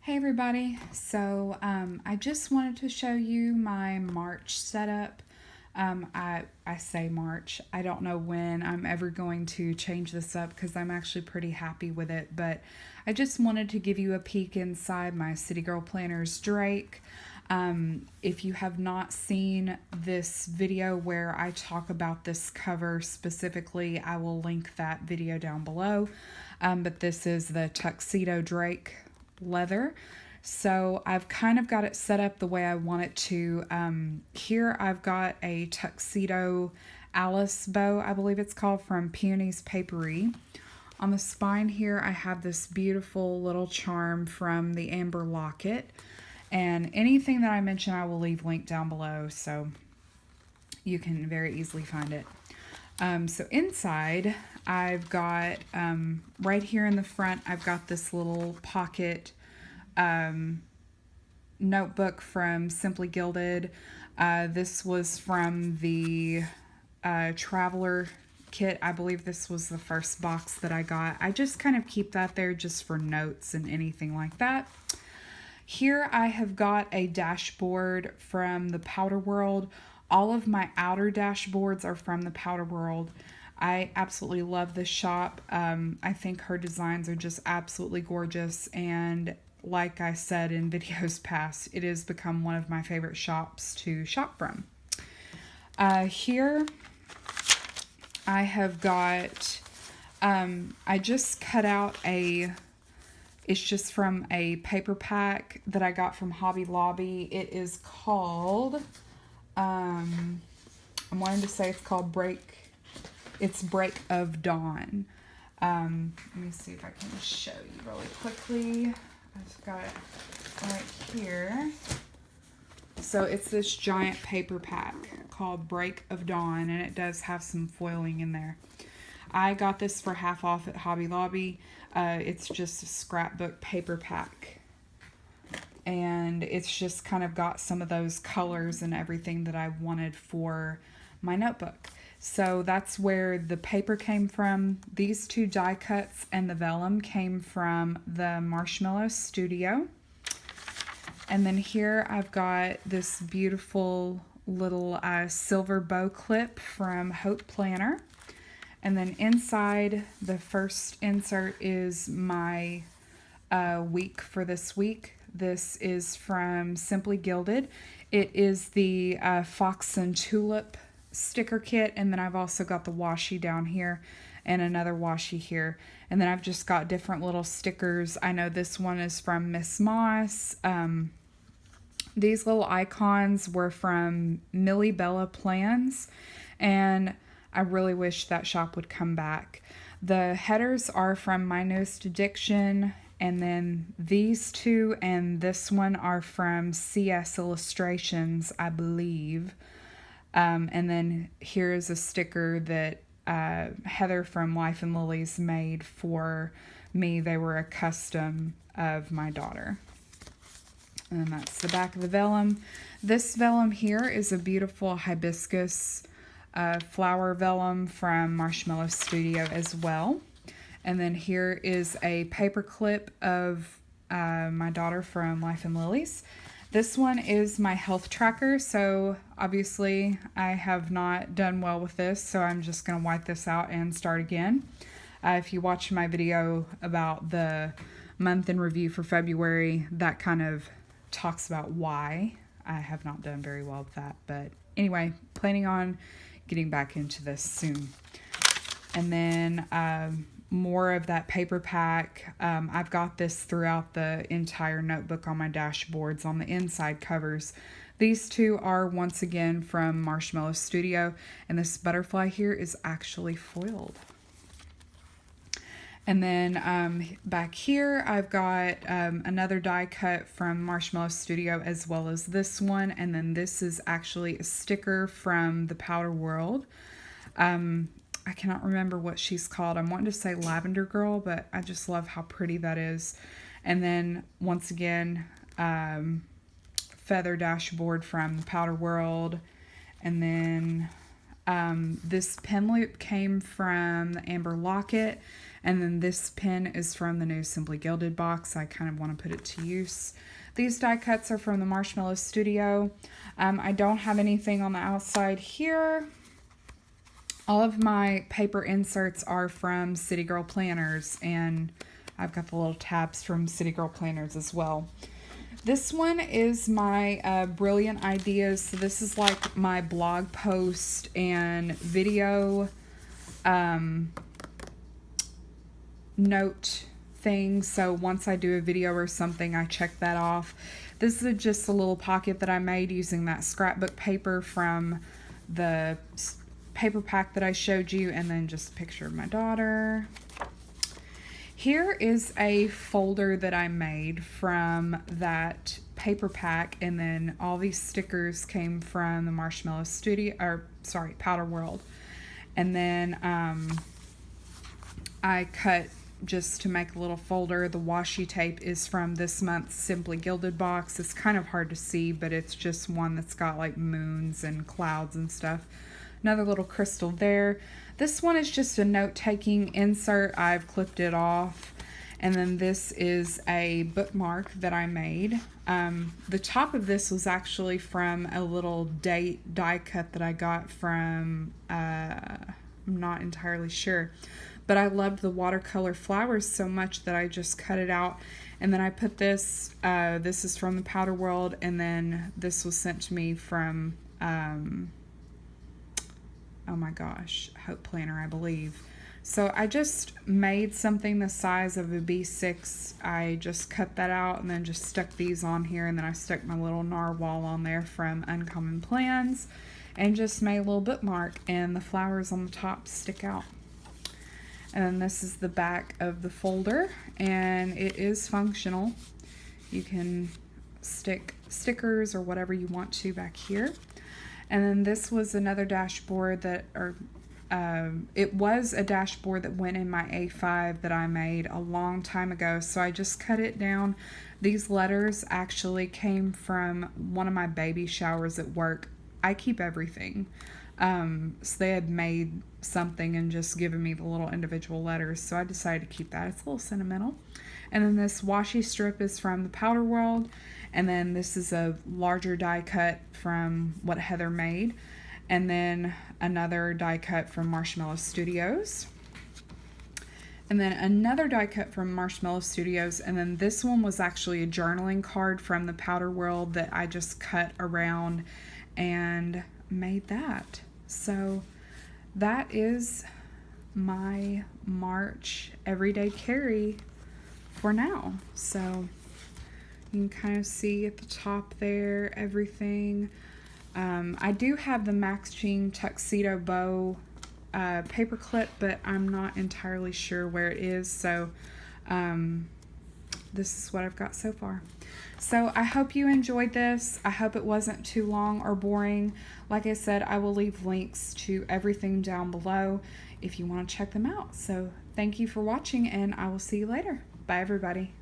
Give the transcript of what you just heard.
Hey everybody, so I just wanted to show you my March setup. I say March. I don't know when I'm ever going to change this up because I'm actually pretty happy with it, but I just wanted to give you a peek inside my City Girl Planners Drake. If you have not seen this video where I talk about this cover specifically, I will link that video down below. But this is the Tuxedo Drake leather. So I've kind of got it set up the way I want it to. Here I've got a Tuxedo Alice bow, I believe it's called, from Peony's Papery. On the spine here I have this beautiful little charm from the Amber Locket. And anything that I mention I will leave linked down below so you can very easily find it. So inside I've got, right here in the front, I've got this little pocket notebook from Simply Gilded. This was from the Traveler kit. I believe this was the first box that I got. I just kind of keep that there just for notes and anything like that. Here I have got a dashboard from the Powder World. All of my outer dashboards are from the Powder World. I absolutely love this shop. I think her designs are just absolutely gorgeous, and like I said in videos past, it has become one of my favorite shops to shop from. Here I have got, I just cut out it's just from a paper pack that I got from Hobby Lobby. It is called, I'm wanting to say it's called Break of Dawn. Let me see if I can show you really quickly. I've got it right here. So it's this giant paper pack called Break of Dawn, and it does have some foiling in there. I got this for half off at Hobby Lobby. It's just a scrapbook paper pack. And it's just kind of got some of those colors and everything that I wanted for my notebook. So that's where the paper came from. These two die cuts and the vellum came from the Marshmallow Studio. And then here I've got this beautiful little silver bow clip from Hope Planner. And then inside, the first insert is my week for this week. This is from Simply Gilded. It is the Fox and Tulip sticker kit, and then I've also got the washi down here and another washi here, and then I've just got different little stickers. I know this one is from Miss Moss. These little icons were from Millie Bella Plans, and I really wish that shop would come back. The headers are from My Newest Addiction, and then these two and this one are from CS Illustrations, I believe. And then here's a sticker that Heather from Life and Lilies made for me. They were a custom of my daughter. And that's the back of the vellum. This vellum here is a beautiful hibiscus flower vellum from Marshmallow Studio as well. And then here is a paper clip of my daughter from Life and Lilies. This one is my health tracker, so obviously I have not done well with this, so I'm just going to wipe this out and start again. If you watch my video about the month in review for February, that kind of talks about why I have not done very well with that. But anyway, planning on getting back into this soon. And then more of that paper pack. I've got this throughout the entire notebook on my dashboards on the inside covers. These two are once again from Marshmallow Studio, and this butterfly here is actually foiled. And then back here I've got another die cut from Marshmallow Studio as well as this one, and then this is actually a sticker from the Powder World. I cannot remember what she's called. I'm wanting to say Lavender Girl, but I just love how pretty that is. And then once again, feather dashboard from the Powder World. And then this pen loop came from the Amber Locket. And then this pin is from the new Simply Gilded box. I kind of want to put it to use. These die cuts are from the Marshmallow Studio. I don't have anything on the outside here. All of my paper inserts are from City Girl Planners, and I've got the little tabs from City Girl Planners as well. This one is my Brilliant Ideas. So this is like my blog post and video note thing. So once I do a video or something, I check that off. This is just a little pocket that I made using that scrapbook paper from the paper pack that I showed you, and then just a picture of my daughter. Here is a folder that I made from that paper pack, and then all these stickers came from the Marshmallow Studio, or sorry, Powder World. And then I cut just to make a little folder. The washi tape is from this month's Simply Gilded box. It's kind of hard to see, but it's just one that's got like moons and clouds and stuff. Another little crystal there. This one is just a note-taking insert. I've clipped it off. And then this is a bookmark that I made. The top of this was actually from a little date die cut that I got from, I'm not entirely sure. But I loved the watercolor flowers so much that I just cut it out. And then I put this, this is from the Powder World, and then this was sent to me from, oh my gosh, Hope Planner, I believe. So I just made something the size of a B6. I just cut that out and then just stuck these on here, and then I stuck my little narwhal on there from Uncommon Plans and just made a little bookmark, and the flowers on the top stick out. And then this is the back of the folder, and it is functional. You can stick stickers or whatever you want to back here. And then this was another dashboard that, it was a dashboard that went in my A5 that I made a long time ago. So I just cut it down. These letters actually came from one of my baby showers at work. I keep everything. So they had made something and just given me the little individual letters. So I decided to keep that. It's a little sentimental. And then this washi strip is from the Powder World. And then this is a larger die cut from what Heather made. And then another die cut from Marshmallow Studios. And then another die cut from Marshmallow Studios. And then this one was actually a journaling card from the Powder World that I just cut around and made that. So that is my March everyday carry for now. So you can kind of see at the top there everything. I do have the Max Jean Tuxedo Bow paper clip, but I'm not entirely sure where it is. So this is what I've got so far. So I hope you enjoyed this. I hope it wasn't too long or boring. Like I said, I will leave links to everything down below if you want to check them out. So thank you for watching, and I will see you later. Bye, everybody.